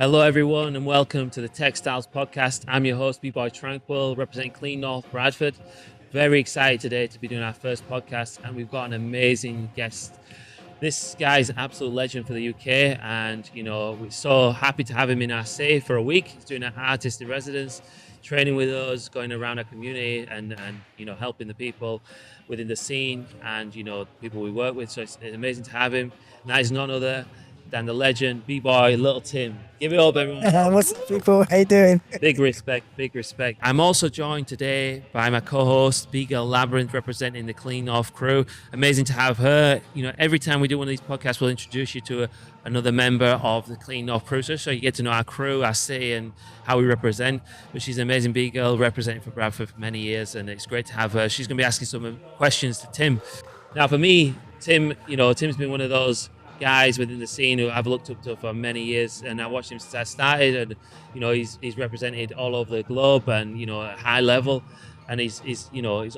Hello, everyone, and welcome to the Textiles Podcast. I'm your host, Bboy Tranquil, representing Clean North Bradford. Very excited today to be doing our first podcast, and we've got an amazing guest. This guy is an absolute legend for the UK, and we're so happy to have him in our city for a week. He's doing an artist in residence, training with us, going around our community, and helping the people within the scene, and people we work with. So it's amazing to have him. Now he's none other than the legend Bboy Lil Tim. Give it up, everyone. What's up, people? How you doing? Big respect, big respect. I'm also joined today by my co-host, bgirl Labyrinth, representing the Clean North crew. Amazing to have her. Every time we do one of these podcasts, we'll introduce you to another member of the Clean North crew, so you get to know our crew, our city, and how we represent. But she's an amazing bgirl, representing for Bradford for many years, and it's great to have her. She's going to be asking some questions to Tim. Now, for me, Tim's been one of those guys within the scene who I've looked up to for many years, and I watched him since I started, and he's represented all over the globe, and at a high level, and he's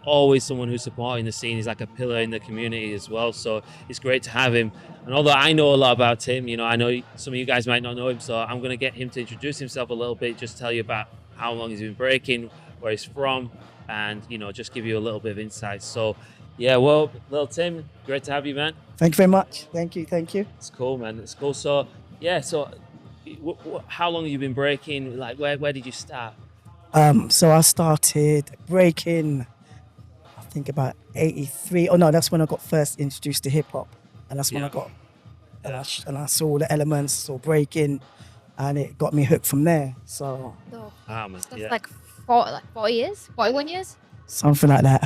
always someone who's supporting the scene. He's like a pillar in the community as well, so it's great to have him. And although I know a lot about him, I know some of you guys might not know him, so I'm going to get him to introduce himself a little bit, just tell you about how long he's been breaking, where he's from, and just give you a little bit of insight. So yeah, well, Lil Tim, great to have you, man. Thank you very much. Thank you. It's cool, man. It's cool. So, yeah. So, how long have you been breaking? Like, where did you start? So I started breaking, I think about 83. Oh no, that's when I got first introduced to hip hop, and that's when I got, and I saw the elements, saw breaking, and it got me hooked from there. So, Man, yeah. Like 4 years, 41 years. something like that.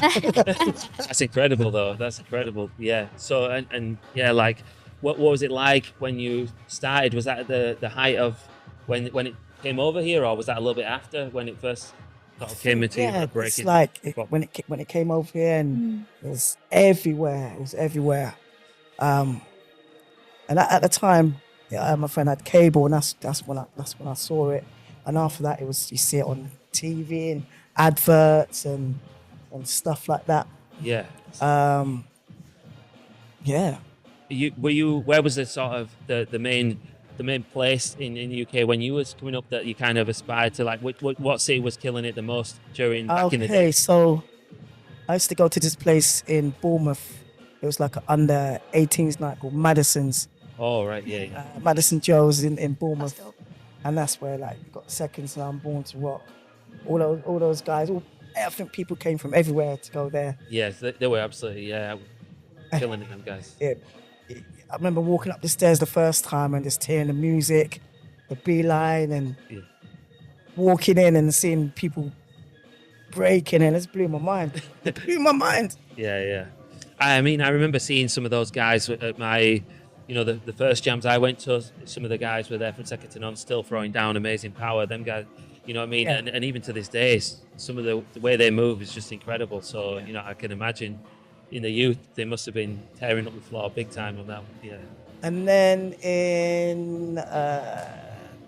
That's incredible, though. That's incredible. Yeah. So, and yeah, like, what was it like when you started? Was that the height of when it came over here, or was that a little bit after when it first sort of came into breaking? It's like when it came over here, and it was everywhere. It was everywhere. And at the time, my friend had cable, and that's when I saw it. And after that, you see it on TV and adverts and stuff like that. Yeah. Yeah. Where was the sort of the main place in the UK when you was coming up that you kind of aspired to? Like, what city was killing it the most back in the day? Okay, so I used to go to this place in Bournemouth. It was like an under 18s night called Madison's. Oh, right, yeah. Madison Joe's in Bournemouth. And that's where, like, you got Seconds and I'm Born to Rock. All those guys, I think people came from everywhere to go there. Yes, they were absolutely, killing it, them guys. I remember walking up the stairs the first time and just hearing the music, the beeline, and walking in and seeing people breaking, and it blew my mind. It blew my mind. Yeah. I mean, I remember seeing some of those guys at my, the first jams I went to. Some of the guys were there from second to none, still throwing down amazing power. Them guys, you know what I mean? Yeah. And even to this day, some of the way they move is just incredible. So, I can imagine in the youth, they must have been tearing up the floor big time on that. Yeah. And then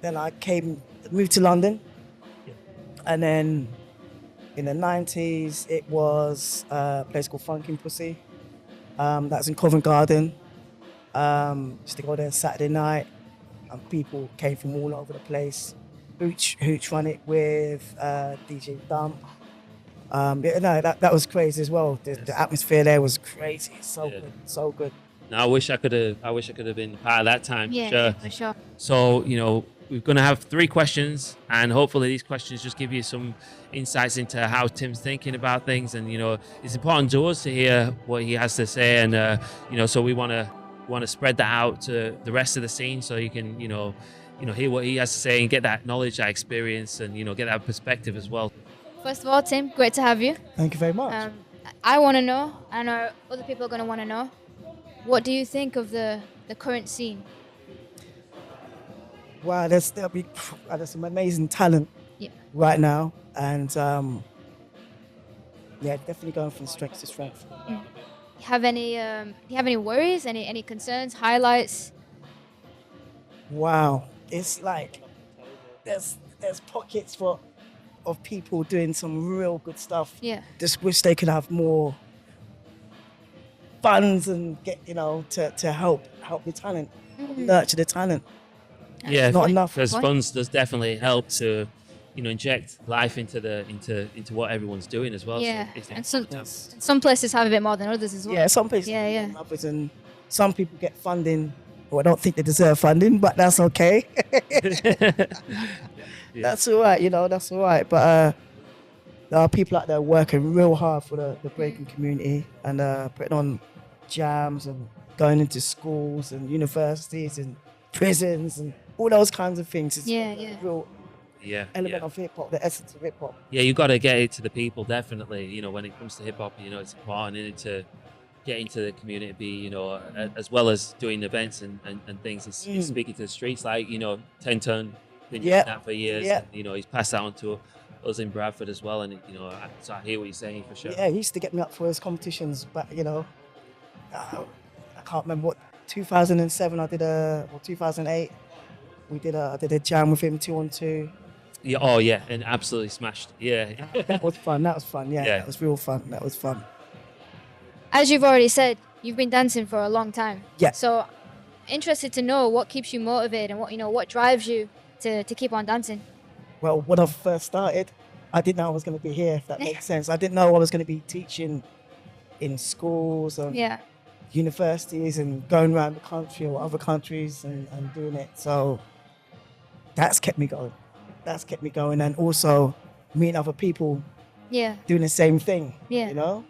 then I moved to London. Yeah. And then in the 90s, it was a place called Funkin' Pussy. That's in Covent Garden. Used to go there Saturday night, and people came from all over the place. Hooch run it with DJ Dump. That was crazy as well. The atmosphere there was crazy. Good, so good. Now, I wish I could have been part of that time. Yeah, for sure. So, we're going to have 3 questions, and hopefully these questions just give you some insights into how Tim's thinking about things. And, it's important to us to hear what he has to say. And, so we want to spread that out to the rest of the scene, so you can, hear what he has to say and get that knowledge, that experience, and, get that perspective as well. First of all, Tim, great to have you. Thank you very much. I want to know, I know other people are going to want to know, what do you think of the current scene? Wow, there's some amazing talent right now, and definitely going from strength to strength. Do you have any worries, any concerns, highlights? Wow, it's like there's pockets of people doing some real good stuff. Yeah. Just wish they could have more funds and get to help the talent, nurture the talent. Yeah, not enough. because Why? funds does definitely help to, inject life into what everyone's doing as well. Yeah, So it's and Yes. some places have a bit more than others as well. Yeah, some places Yeah, yeah. have others, and some people get funding, or I don't think they deserve funding, but that's okay. yeah. That's all right, that's all right. But there are people out there working real hard for the breaking community and putting on jams and going into schools and universities and prisons and all those kinds of things. It's Yeah, a yeah. real Yeah, element yeah. of hip hop, the essence of hip hop. Yeah, you got to get it to the people, definitely. When it comes to hip hop, it's important to get into the community, as well as doing events and things. It's speaking to the streets, like, 10 Ton, been doing Yep. that for years. Yep. And, he's passed that on to us in Bradford as well. And, so I hear what you're saying for sure. Yeah, he used to get me up for his competitions, but I can't remember what 2007 I did or 2008 I did a jam with him 2-on-2. Yeah. Oh, yeah. And absolutely smashed. Yeah. That was fun. That was fun. Yeah, Yeah. that was real fun. That was fun. As you've already said, you've been dancing for a long time. Yeah. So, interested to know what keeps you motivated and what drives you to keep on dancing. Well, when I first started, I didn't know I was going to be here, if that makes sense. I didn't know I was going to be teaching in schools and Yeah. universities and going around the country or other countries and doing it. So that's kept me going. That's kept me going. And also meeting other people Yeah. doing the same thing, Yeah.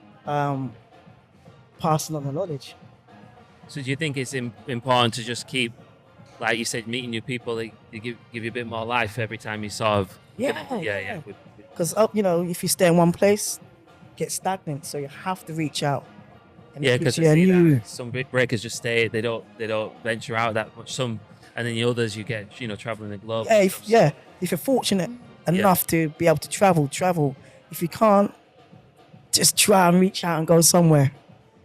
Passing on the knowledge. So do you think it's important to just keep, like you said, meeting new people? They give you a bit more life every time you sort of. Yeah. Because if you stay in one place, get stagnant. So you have to reach out. And Yeah, it because gives you a new. some big breakers just stay. They don't venture out that much. And then the others you get traveling the globe. If you're fortunate enough to be able to travel. If you can't, just try and reach out and go somewhere.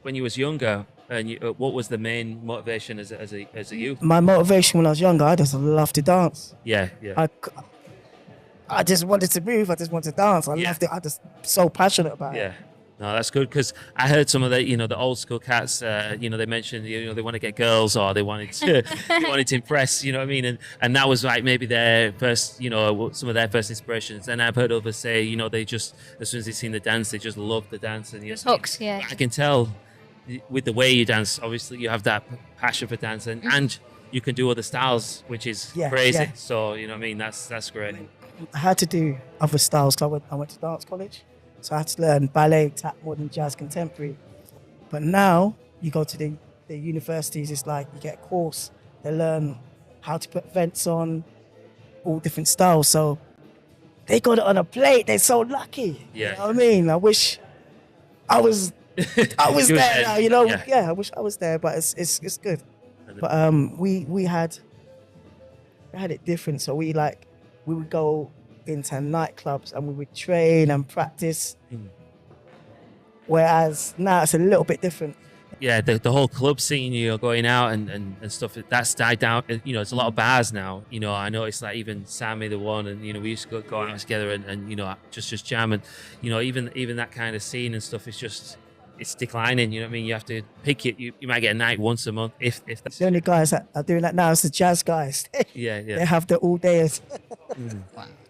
When you was younger, and what was the main motivation as a youth? My motivation when I was younger, I just loved to dance. Yeah. I just wanted to move. I just wanted to dance. I loved it. I just so passionate about it. Yeah. No, that's good, because I heard some of the old school cats. They mentioned they want to get girls, or they wanted to impress. You know what I mean? And that was like maybe their first, some of their first inspirations. And I've heard others say, they just, as soon as they seen the dance, they just love the dance. And Just hooks. Yeah. I can tell with the way you dance. Obviously, you have that passion for dance, and you can do other styles, which is crazy. Yeah. So you know what I mean? That's great. I had to do other styles. 'Cause I went to dance college, so I had to learn ballet, tap, modern, jazz, contemporary. But now you go to the universities. It's like you get a course. They learn how to put events on, all different styles. So they got it on a plate. They're so lucky. Yeah. You know what I mean? I wish I was You there now. yeah. I wish I was there. But it's good. But we had it different. So we would go into nightclubs and we would train and practice. Whereas now it's a little bit different. Yeah, the whole club scene, going out and stuff, that's died down. It's a lot of bars now. I know it's like even Sammy the One, and we used to go out together and just jam, and even that kind of scene and stuff is just, it's declining. You know what I mean? You have to pick it. You might get a night once a month if that's. The only guys that are doing that now is the jazz guys. Yeah. They have the all dayers.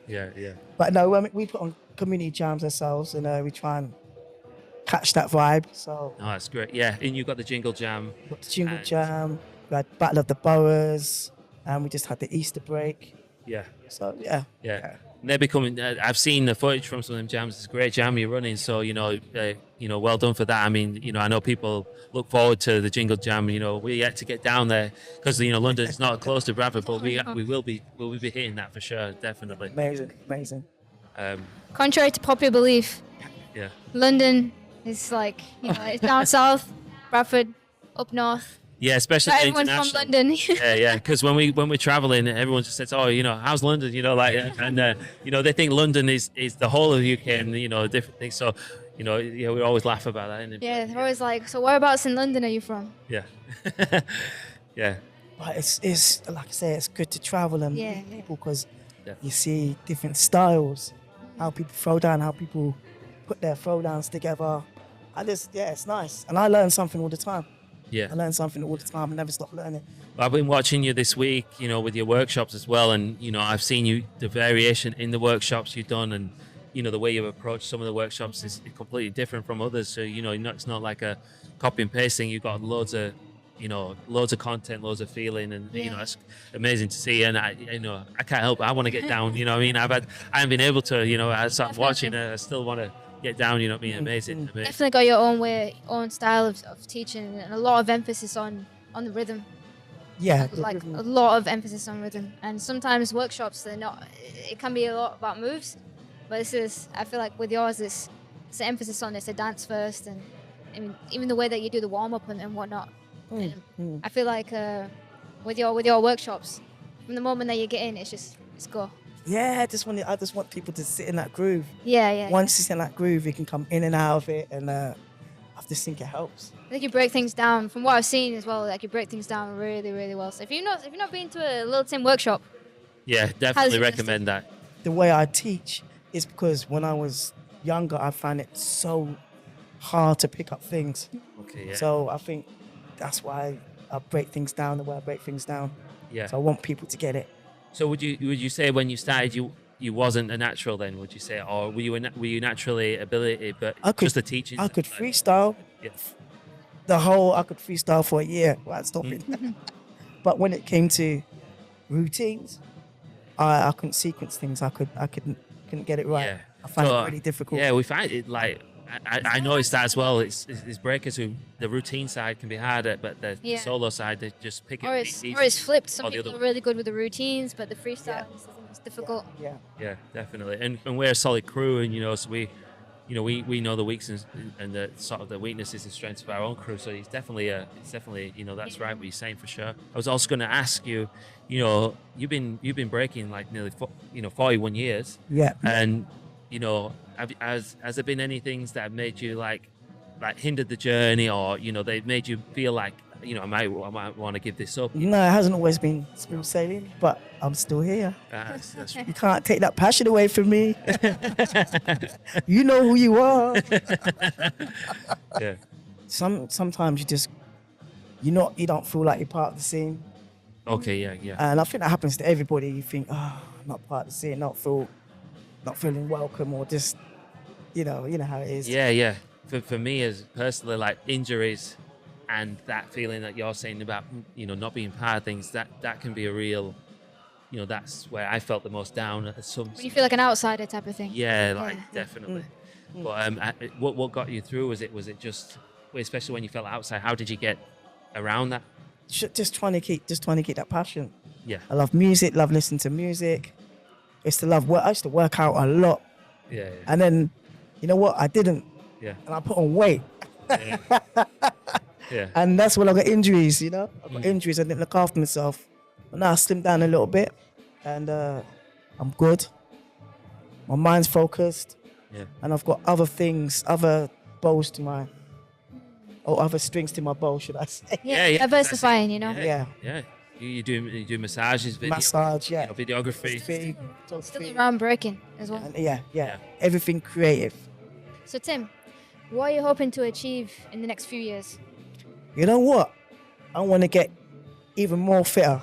Yeah. But no, we put on community jams ourselves, and we try and catch that vibe. So Oh, that's great. Yeah, and you've got the Jingle Jam. we got the Jingle And- Jam, we had Battle of the Bboys, and we just had the Easter break. Yeah. So yeah. And they're becoming. I've seen the footage from some of them jams. It's a great jam you're running. So well done for that. I mean, I know people look forward to the Jingle Jam. We're yet to get down there because London's not close to Bradford, but we will be hitting that for sure, definitely. Amazing. Contrary to popular belief, Yeah. London is like it's down south, Bradford up north. Yeah, especially Not everyone's from international. London. Yeah. Because when we're traveling, everyone just says, "Oh, how's London?" They think London is the whole of the UK and different things. So, we always laugh about that. innit? Yeah, they're always like, so whereabouts in London are you from? Yeah. Yeah. But it's like I say, it's good to travel and Yeah, meet yeah. people because Definitely. you see different styles, how people throw down, how people put their throwdowns together. It's nice, and I learn something all the time. Yeah. I learn something all the time. I never stop learning. I've been watching you this week, you know, with your workshops as well, and you know, I've seen you the variation in the workshops you've done, and you know, the way you've approached some of the workshops is completely different from others. So you know, it's not like a copy and paste thing. You've got loads of, you know, loads of content, loads of feeling, and you know, Yeah. it's amazing to see. And you know, I can't help it. I want to get down. You know, what I mean, I haven't been able to. You know, as I'm watching it, I still want to get down. You know, what I mean, amazing. Definitely got your own way, own style of teaching, and a lot of emphasis on the rhythm. Yeah, Like a lot of emphasis on rhythm. And sometimes workshops, they're not. It can be a lot about moves, but this is. I feel like with yours, it's an emphasis on it's a dance first, and I mean, even the way that you do the warm up and whatnot. I feel like with your workshops, from the moment that you get in, it's go. yeah. I just want people to sit in that groove. Yeah. Once it's in that groove, you can come in and out of it, and I just think it helps. I think you break things down. From what I've seen as well, like you break things down really, really well. So if you've not been to a Lil Tim workshop, Yeah, definitely it recommend that. The way I teach is because when I was younger, I found it so hard to pick up things. Okay, yeah. So I think that's why I break things down the way I break things down. Yeah. So I want people to get it. So would you say when you started you wasn't a natural then? Would you say, or were you naturally ability, but just the teaching? I could freestyle. Yeah. I could freestyle for a year without stopping. But when it came to routines, I couldn't sequence things. I couldn't get it right. Yeah. I find So, it really difficult. Yeah, we find it like I noticed that as well. It's breakers who the routine side can be harder, but the Yeah. solo side they just pick it. or it's flipped. Some or the people other are really good with the routines, but the freestyle is difficult. Yeah. Yeah, definitely. And we're a solid crew, and you know, so we know the weaknesses and the sort of the weaknesses and strengths of our own crew. So it's definitely you know, that's right what you're saying for sure. I was also going to ask you, you know, you've been breaking like nearly 41 years. Yeah. And you know, has there been any things that have made you like hindered the journey, or you know, they've made you feel like, you know, I might want to give this up? No, it hasn't always been smooth sailing, but I'm still here. That's You can't take that passion away from me. You know who you are. yeah. Sometimes you don't feel like you're part of the scene. Okay. Yeah. And I think that happens to everybody. You think, oh, not part of the scene, not feeling welcome, or just, you know how it is. Yeah. For me, as personally, like injuries and that feeling that you're saying about, you know, not being part of things, that can be a real, you know, that's where I felt the most down at some. When you feel like an outsider type of thing. Yeah, like definitely. But what got you through? Was it just, especially when you felt outside? How did you get around that? Just trying to keep that passion. Yeah. I love music, love listening to music. I used to work out a lot. Yeah. And then, you know what? I didn't. Yeah. And I put on weight. Yeah. Yeah. And that's when I got injuries, you know? I got injuries. I didn't look after myself. But now I slimmed down a little bit. And I'm good. My mind's focused. Yeah. And I've got other bows to my... or other strings to my bow, should I say? Yeah. Diversifying, you know. Yeah. You do massages, video, Massage, yeah. you know, videography. Still around breaking as well. And yeah. Everything creative. So Tim, what are you hoping to achieve in the next few years? You know what? I want to get even more fitter.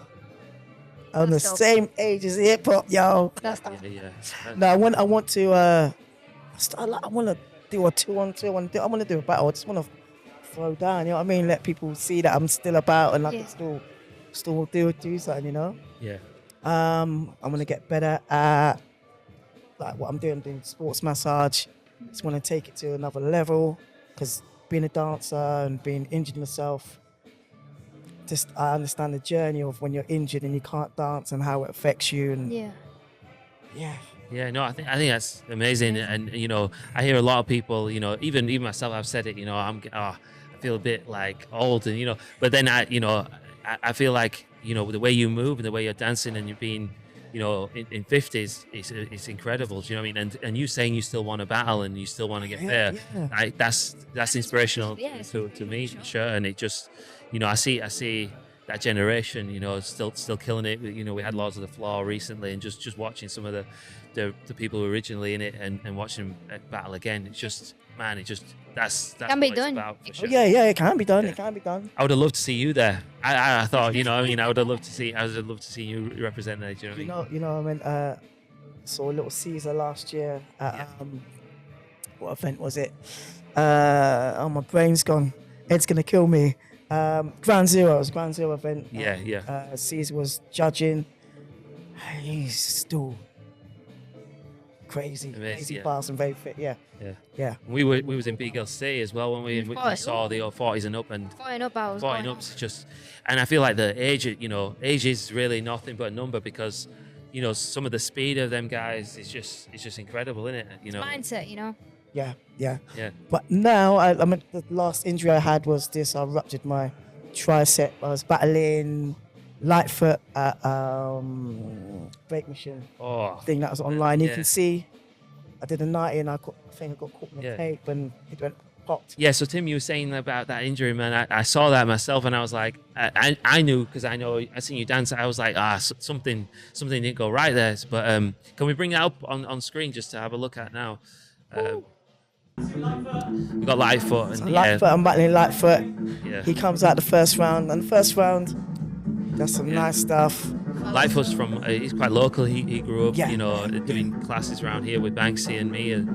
I'm the That's dope. same age as hip hop, yo. That's the Yeah. No, I want to. I want to do a 2-on-2. I want to do a battle. I just want to throw down. You know what I mean? Let people see that I'm still about and I can still do something. You know? Yeah. I'm gonna get better at like what I'm doing sports massage. Just want to take it to another level because being a dancer and being injured myself, I understand the journey of when you're injured and you can't dance and how it affects you. And yeah. Yeah, no, I think that's amazing, and you know, I hear a lot of people, you know, even myself, I've said it, you know, I feel a bit like old, and you know, but then I feel like, you know, the way you move and the way you're dancing and you're being, you know, in 50s, it's incredible. Do you know what I mean? And you saying you still want to battle and you still want to get there, that's inspirational Yeah, to me, for sure. And it just, you know, I see that generation, you know, still killing it. You know, we had Lords of the Floor recently, and just watching some of the people who were originally in it and watching them battle again. It's just, man, that's Can be what it's done. about for Oh, sure. yeah, it can be done. Yeah. It can be done. I would have loved to see you there. I thought, you know, I mean, I would have loved to see you represent that. You know what I mean? I mean, saw Little Caesar last year at what event was it? Oh, my brain's gone. Ed's gonna kill me. Ground Zero. It was Ground Zero event. Yeah. Caesar was judging. He's still crazy Amazing, fast and very fit. Yeah. We was in bgirls City as well when we Oh, saw the 40s and up and 40 up, I was 40 going and up's just, and I feel like the age, you know, age is really nothing but a number because, you know, some of the speed of them guys is just incredible, isn't it? You know. mindset, you know. Yeah. Yeah. But now, I mean, the last injury I had was this. I ruptured my tricep. I was battling Lightfoot at Break Machine Oh. thing that was online. You Yeah. can see I did a 90 and I think I got caught in the Yeah. tape and it went popped. Yeah, so Tim, you were saying about that injury, man. I saw that myself, and I was like, I knew because I seen you dance. I was like, something didn't go right there. But can we bring that up on screen just to have a look at now? We got Lightfoot and Lightfoot, I'm battling Lightfoot. yeah. He comes out the first round, and the first round, that's some nice stuff. Lightfoot's from he's quite local. He grew up, Yeah. you know, doing classes around here with Banksy and me, and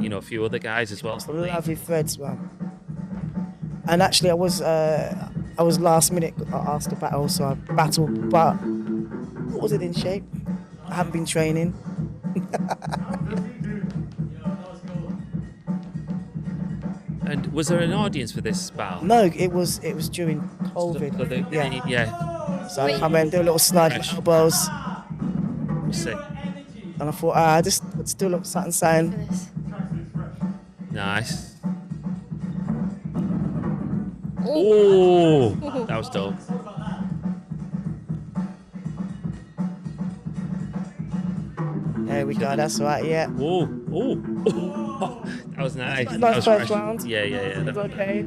you know, a few other guys as well. Some lovely threads, man. And actually, I was last minute asked to battle, so I battled, but I wasn't in shape. I haven't been training. And was there an audience for this battle? No, it was during COVID. So they- yeah. So I come in, do a little slide with elbows, Sick. and I thought, this would still look something saying. Look at this. Nice. Oh. Oh, that was dope. There we go. That's right. Yeah. Oh, that was nice. Nice That was first fresh. round. Yeah. It's okay.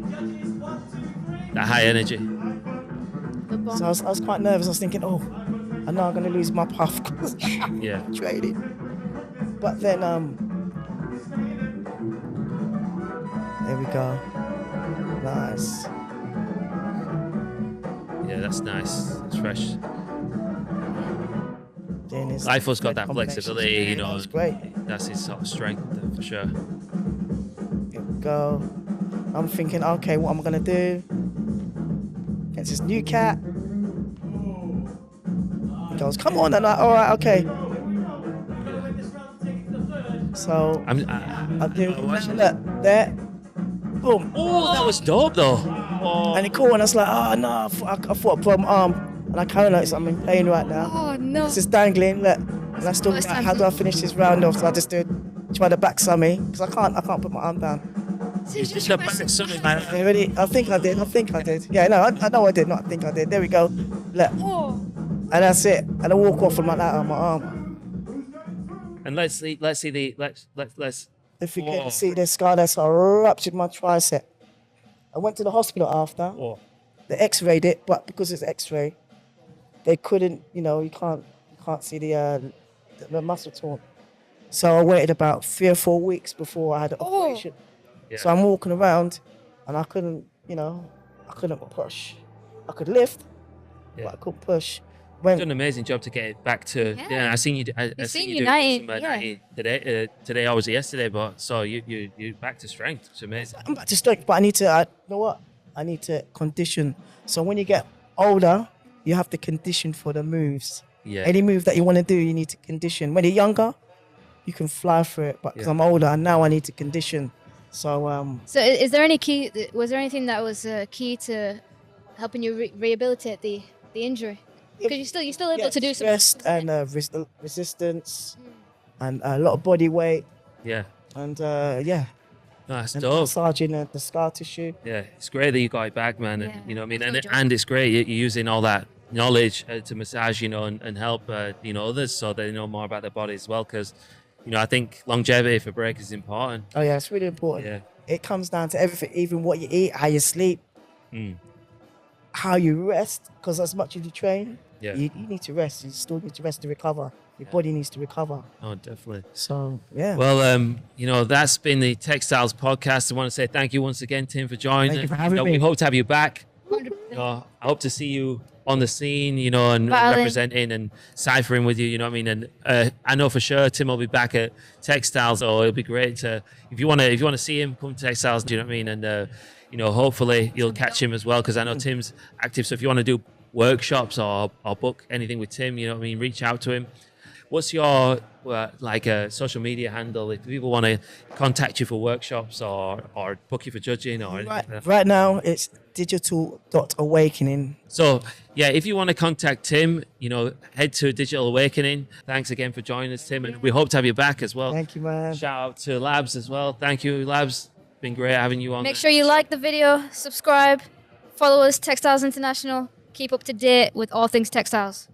That high energy. Good ball. So I was quite nervous. I was thinking, I know I'm gonna lose my puff because Yeah. I'm training. But then, there we go. Nice. Yeah, that's nice. It's fresh. Doing his Lightfoot's got thread that combinations. flexibility, Yeah, you know. That's great. That's his sort of strength for sure. Here we go. I'm thinking, okay, what am I gonna do against this new cat? He goes, come on, and all right, okay. So I do look there, boom, Oh, that was dope though. Oh, and he caught, and I was like, oh no, I thought I broke my arm, and I kind of noticed I'm in pain right now. Oh no. It's just dangling, look, and I still, First like, time how do I finish this round off? So I just try to back summy because I can't put my arm down. it's just a back something, man. I think I did. Yeah, no, I know I did. Not I think I did. There we go. Look, Oh. and that's it. And I walk off with my that on my arm. And let's see If you Oh. can see the scar, that's I ruptured my tricep. I went to the hospital after. Oh, They X-rayed it, but because it's X-ray, they couldn't. You know, you can't see the muscle torn. So I waited about 3 or 4 weeks before I had an operation. yeah. So I'm walking around, and I couldn't push. I could lift, Yeah. but I couldn't push. You've done an amazing job to get it back to. Yeah. Yeah, I seen you. I You've seen seen you do United, some, yeah. 90 today. Today I was yesterday, but so you back to strength. It's amazing. I'm back to strength, but you know what? I need to condition. So when you get older, you have to condition for the moves. Yeah. Any move that you want to do, you need to condition. When you're younger, you can fly through it, but because Yeah. I'm older, and now I need to condition. So So is there any key? Was there anything that was key to helping you rehabilitate the injury? Because you're still able to do some. rest and resistance, and a lot of body weight, Yeah. and No, that's and dope. massaging the scar tissue. Yeah, it's great that you got it back, man. And, Yeah, you know what I mean? that's And, what I'm and it's great you're using all that knowledge to massage, you know, and help, you know, others so they know more about their body as well. Because, you know, I think longevity for break is important. Oh yeah, it's really important. Yeah. It comes down to everything, even what you eat, how you sleep. Mm. how you rest, because as much as you train, Yeah. you need to rest. You still need to rest to recover. Your body needs to recover. Oh, definitely. So, yeah. Well, that's been the Textiles podcast. I want to say thank you once again, Tim, for joining. Thank you for having me. We hope to have you back. 100%. I hope to see you on the scene, and Battling. representing and ciphering with you, you know what I mean? And I know for sure Tim will be back at Textiles, or it'll be great to, if you want to see him, come to Textiles, do you know what I mean? And, hopefully you'll catch him as well, because I know Tim's active. So if you want to do workshops or book anything with Tim, you know what I mean, reach out to him. What's your social media handle if people want to contact you for workshops or book you for judging or anything? Right now, it's digital.awakening. So, yeah, if you want to contact Tim, head to Digital Awakening. Thanks again for joining us, Tim, and we hope to have you back as well. Thank you, man. Shout out to Labs as well. Thank you, Labs. Been great having you on. Make sure you like the video, subscribe, follow us, Textiles International. Keep up to date with all things textiles.